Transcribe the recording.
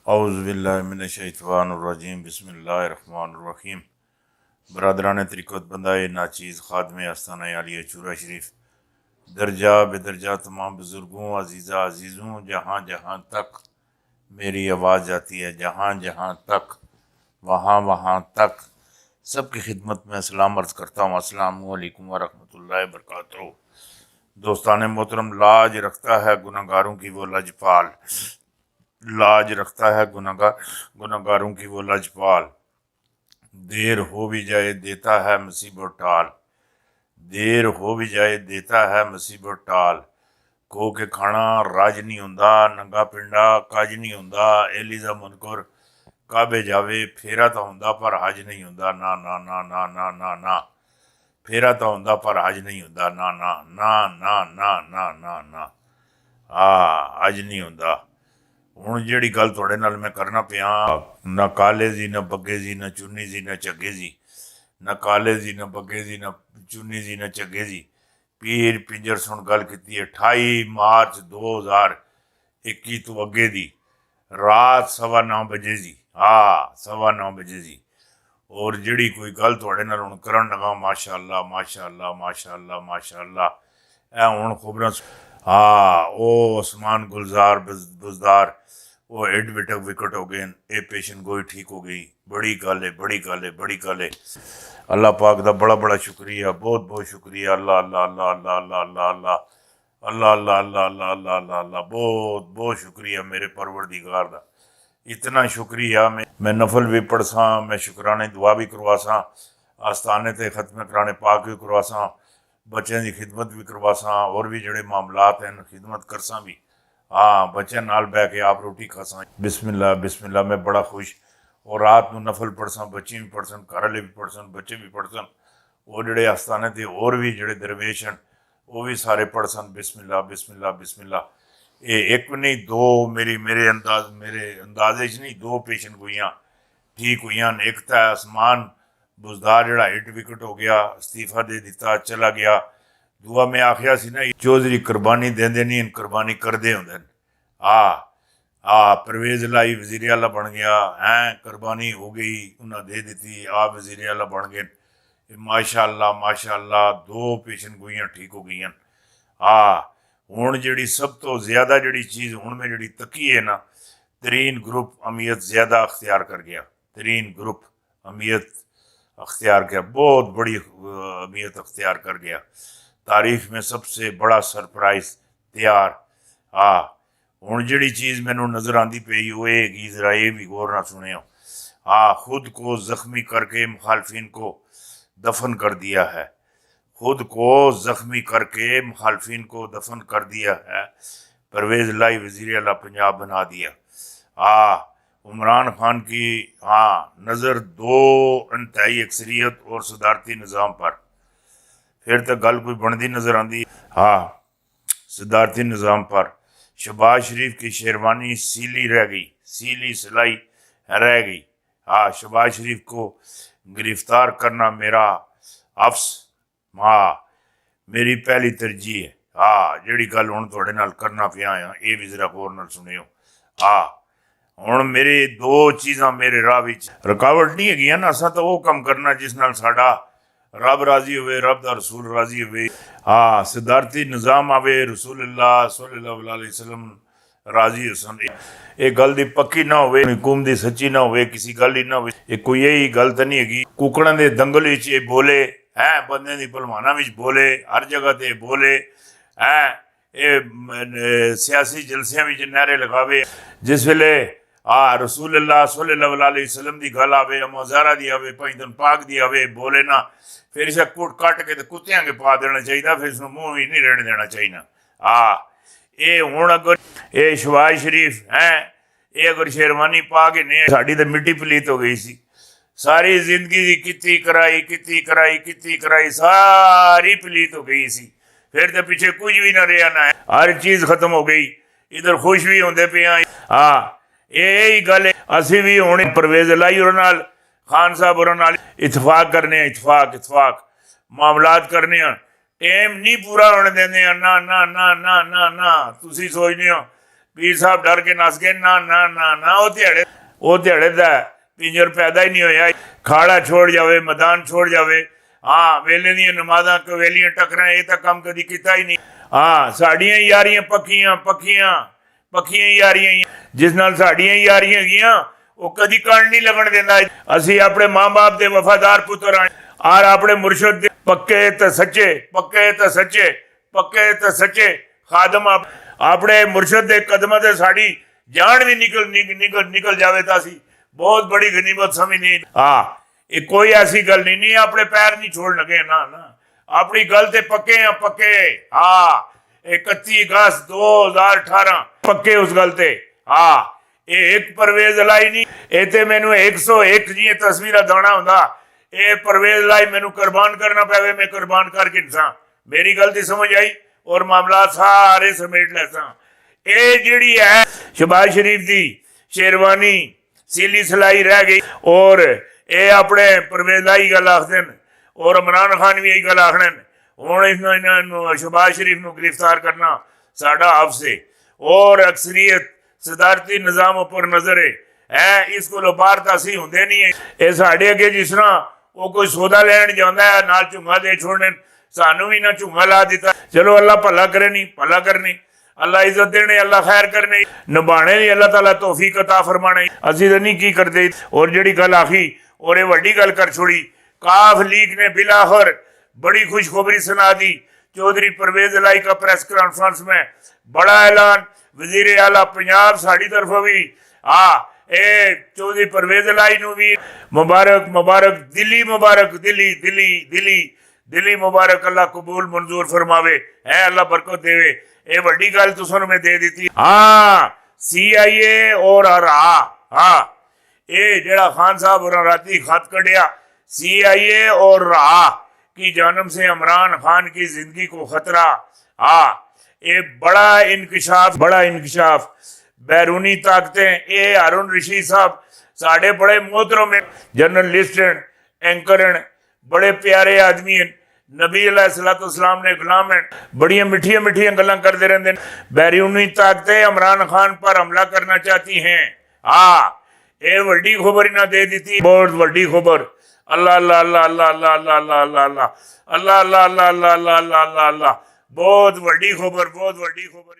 औज़ुबिल्लाहिमिनश्शैतानिर्रजीम बिस्मिल्लाहिर्रहमानिर्रहीम। बरदरान तरीक़त बंदाए नाचीज़ ख़ादम आस्ताना आलिया चूरा शरीफ दर्जा बेदर्जा तमाम बुज़ुर्गों अज़ीज़ा अज़ीज़ों जहाँ जहाँ तक मेरी आवाज़ जाती है, जहाँ जहाँ तक वहाँ वहाँ तक सबकी खिदमत में सलाम अर्ज़ करता हूँ। अस्सलामु अलैकुम व रहमतुल्लाहि व बरकातुहू। दोस्तान मोहतरम, लाज रखता है गुनहगारों की वो लजपाल, लाज रखता है गुनहगारों की वो लजपाल। देर हो भी जाए देता है मुसीबत टाल, देर हो भी जाए देता है मुसीबत टाल। खो के खाना राज नहीं हुंदा, नंगा पिंडा काज नहीं हुंदा। एलिजा मुनकर काबे जावे फेरा तो हुंदा पर हज नहीं हुंदा। ना ना ना ना ना ना ना, फेरा तो हुंदा पर हज नहीं हुंदा। ना ना ना ना ना ना ना ना, हज नहीं हुंदा। ਹੁਣ ਜਿਹੜੀ ਗੱਲ ਤੁਹਾਡੇ ਨਾਲ ਮੈਂ ਕਰਨਾ ਪਿਆ, ਨਾ ਕਾਲੇ ਜੀ ਨਾ ਬੱਗੇ ਜੀ ਨਾ ਚੁੰਨੀ ਜੀ ਨਾ ਝੱਗੇ ਜੀ, ਨਾ ਕਾਲੇ ਜੀ ਨਾ ਬੱਗੇ ਜੀ ਨਾ ਚੁੰਨੀ ਜੀ ਨਾ ਝੱਗੇ ਜੀ। ਪੀਰ ਪਿੰਜਰ ਸੁਣ ਗੱਲ ਕੀਤੀ 28 ਮਾਰਚ 2021 ਤੋਂ ਅੱਗੇ ਦੀ ਰਾਤ 9:15 ਵਜੇ ਜੀ। ਹਾਂ 9:15 ਵਜੇ ਜੀ। ਔਰ ਜਿਹੜੀ ਕੋਈ ਗੱਲ ਤੁਹਾਡੇ ਨਾਲ ਹੁਣ ਕਰਨ ਲਗਾ, ਮਾਸ਼ਾ ਅੱਲਾ ਮਾਸ਼ਾ ਅੱਲਾ ਮਾਸ਼ਾ ਅੱਲਾ ਮਾਸ਼ਾ ਅੱਲਾ, ਇਹ ਹੁਣ ਖਬਰਾਂ। हाँ वो उस्मान गुलजार बुजदार वो हेड विकट हो गए। ये पेशेंट गोई ठीक हो गई। बड़ी गल है, बड़ी गल है, बड़ी गल है। अल्लाह पाक दा बड़ा बड़ा शुक्रिया, बहुत बहुत शुक्रिया। अल्लाह अल्लाह अल्लाह अल्लाह अल्लाह अल्लाह अल्लाह अल्लाह अल्लाह अल्लाह अल्लाह अल्लाह अल्लाह, बहुत बहुत शुक्रिया मेरे परवरदिगार दा। इतना शुक्रिया मैं नफल भी पढ़सा, मैं शुक्राने दुआ भी करवासा, आस्थाने ते खत्म कराने पाक भी करवासा, बच्चों की खिदमत भी करवासा, और भी जोड़े मामलात हैं खिदमत करसा भी। हाँ बच्चे नाल बह के आप रोटी खासा। बिस्मिल्लाह बिस्मिल्लाह, मैं बड़ा खुश। और रात में नफल पढ़सा, बच्चे भी पढ़सन, घर वाले भी पढ़सन, बच्चे भी पढ़सन, और जोड़े आस्थाने थे और भी जोड़े दरवेश हैं वो भी सारे पढ़सन। बिस्मिल्लाह बिस्मिल्लाह बिस्मिल्लाह। ये एक नहीं दो, मेरे अंदाजे च नहीं, दो पेशेंट हुई ठीक हुई। एक तो आसमान बुजदार जड़ा हिट विकट हो गया, इस्तीफा दे दिता, चला गया। दुआ में आखिया सी ना, चौधरी कुर्बानी देंदे नहीं, कुर्बानी करदे हुंदे न। परवेज लाई वजीर आला बन गया है, कुर्बानी हो गई, उन्हें दे दी, आप वजीर आला बन गए। माशा अल्लाह दो पेशेंट गोइयां ठीक हो गई। हुण जिहड़ी सब तो ज्यादा जिहड़ी चीज़ हुण में जिहड़ी तकी है ना, तरीन ग्रुप अमीयत ज्यादा अख्तियार कर गया। तरीन ग्रुप अमीयत अख्तियार किया, बहुत बड़ी अमीयत अख्तियार कर गया। तारीख में सबसे बड़ा सरप्राइज तैयार। हुण जिहड़ी चीज़ मैनू नज़र आती पई वो हैगी, जरा ये भी गौर ना सुने। खुद को जख्मी करके मुखालफिन को दफन कर दिया है, खुद को जख्मी करके मुखालफिन को दफन कर दिया है। परवेज लाई वजीर आला पंजाब बना दिया। इमरान खान की नज़र दो इंतहाई अक्सरियत और सदारती निज़ाम पर। फिर तो गल कोई बनती नज़र आती। सदारती निज़ाम पर शहबाज शरीफ की शेरवानी सीली रह गई, सीली सिलाई रह गई। शहबाज शरीफ को गिरफ्तार करना मेरा अफ्स, मेरी पहली तरजीह है। जिहड़ी गल हुण तुहाडे नाल करना पिया ये भी जरा गौर नाल सुनियो। हुण मेरे दो चीज़ां मेरे राह विच रुकावट नहीं हैगियां ना। असां तो वो कम करना जिस नाल साडा रब राजी होवे, रब दा रसूल राजी होवे। सदारती निज़ाम आवे, रसूलुल्लाह सल्लल्लाहु अलैहि वसल्लम राजी हुसन। ये गल दी पक्की ना होवे, हुकूम दी सच्ची ना होवे, किसी गल ही ना होवे। ये कोई यही गल तो नहीं हैगी कुकड़ां दे दंगल विच ये बोले हैं, बंदे दी भलवाना विच बोले, हर जगह ते बोले हैं। ये सियासी जलसियां विच नारे लगावे। जिस वेले रसूलुल्लाह सल्लल्लाहु अलैहि वसल्लम दी गल आवे, मज़ारा दी आवे, पैदन पाक दी आवे, बोले ना, फिर इसे कुट कट के कुत्तियां के पा देना चाहिए, फिर इसमें मुंह भी नहीं रहने देना चाहिए। ये हुण अगर ये शहबाज शरीफ हैं, ये अगर शेरवानी पा के नहीं, साड़ी तो मिट्टी पलीत हो गई सी। सारी जिंदगी की किती कराई सारी पलीत हो गई सी। फिर तो पीछे कुछ भी ना रहा ना, हर चीज़ खत्म हो गई। इधर खुश भी होंदे पे। यही गल है। असी भी हुण परवेज लाई और नाल, खान साहब और नाल इतफाक करने, इतफाक मामलात करने। टाइम नहीं पूरा होने देंगे। ना ना ना ना ना ना, तुसी सोचते हो पीर साहब डर के नस गए, ना ना ना ना वो ध्याड़े का पिंजर पैदा ही नहीं होया। खाड़ा छोड़ जावे, मैदान छोड़ जावे, हाँ वेले दी नमाज़ां कवेलियां टकरां, ये तो काम कदी किया ही नहीं। हाँ साड़ियां यारियां पक्कियां पक्कियां पक्कियां यारियां, जिस नाल साड़ियां यारियां हैगियां वो कदी कण नहीं लगन देंदा। असी अपने माँ बाप दे वफादार पुत्र आए और अपने मुर्शद दे पक्के ते सच्चे, पक्के ते सच्चे, पक्के ते सच्चे खादम अपने मुर्शद दे कदमां ते साड़ी जान भी निकल जावे तो असी बहुत बड़ी गनीमत समझनी। हाँ ये कोई ऐसी गल नहीं अपने पैर नहीं छोड़ लगे, ना ना अपनी गल ते पक्के हैं, पक्के। हाँ 31 अगस्त 2018 पक्के उस गल ते। हाँ ये एक परवेज लाई नहीं, ये ते मैनू 101 जी तस्वीर दाना हुंदा, ये परवेज लाई मैनू कुर्बान करना पवे, मैं कुर्बान करके इंसा। मेरी गलती समझ आई और मामला सारे समेट लैसा। ये जिहड़ी है शहबाज शरीफ दी शेरवानी सीली सलाई रह गई और ये अपने परवेज लाई गल आखदे और इमरान खान भी यही गल आखने। हुण इन्हां शहबाज शरीफ नूं गिरफ्तार करना साडा हफ्स है और अक्सरीयत सदारती निज़ाम उपर नजर है। इस को बाहर तो असी होंदे नहीं है। ये साडे अगे जिस तरह वो कोई सौदा लैन जांदा है नाल झुंगा दे छोड़ने, सानू भी ना झुंगा ला दिता। चलो अल्लाह भला करे, नहीं भला करनी, अल्लाह इज्जत देने, अल्लाह खैर करने, निभाने भी अल्लाह ताला तौफीक अता फरमाने। असी तो नहीं की करते। और जिहड़ी गल आखी और ये वड्डी गल कर छोड़ी, काफ लीग ने बिलाखिर बड़ी खुशखबरी सुना दी। चौधरी परवेज लाई का प्रेस कॉन्फ्रेंस में बड़ा ऐलान, वजीर आला पंजाब साड़ी तरफ भी ए चौधरी परवेज लाई नूं भी मुबारक मुबारक, दिल्ली मुबारक, दिल्ली दिल्ली दिल्ली दिल्ली मुबारक, अल्लाह कबूल मंजूर फरमावे है, अल्लाह बरकत देवे। ये वड्डी गल तुसां मैं दे दी। हाँ CIA और ये जेड़ा खान साहब और राती खत कढ़िया CIA और की जानब से इमरान खान की जिंदगी को खतरा। ये बड़ा इंकशाफ बैरूनी ताकतें, ये हारून रशीद साहब साढ़े बड़े मोहतरम जर्नलिस्ट एंकर बड़े प्यारे आदमी हैं, नबी अलैहिस्सलाम ने गुलाम हैं, बड़िया मिठिया मिठिया गल्लां करते रहते। बैरूनी ताकतें इमरान खान पर हमला करना चाहती हैं। ये वड्डी खबर इन्हें दे दी, बहुत वड्डी खबर। अल्लाह अल्लाह अल्लाह अल्लाह अल्लाह अल्लाह अल्लाह अल्लाह अल्लाह अल्लाह अल्लाह अल्लाह अल्लाह अल्लाह अल्लाह, बहुत वड्डी खबर, बहुत वड्डी खबर।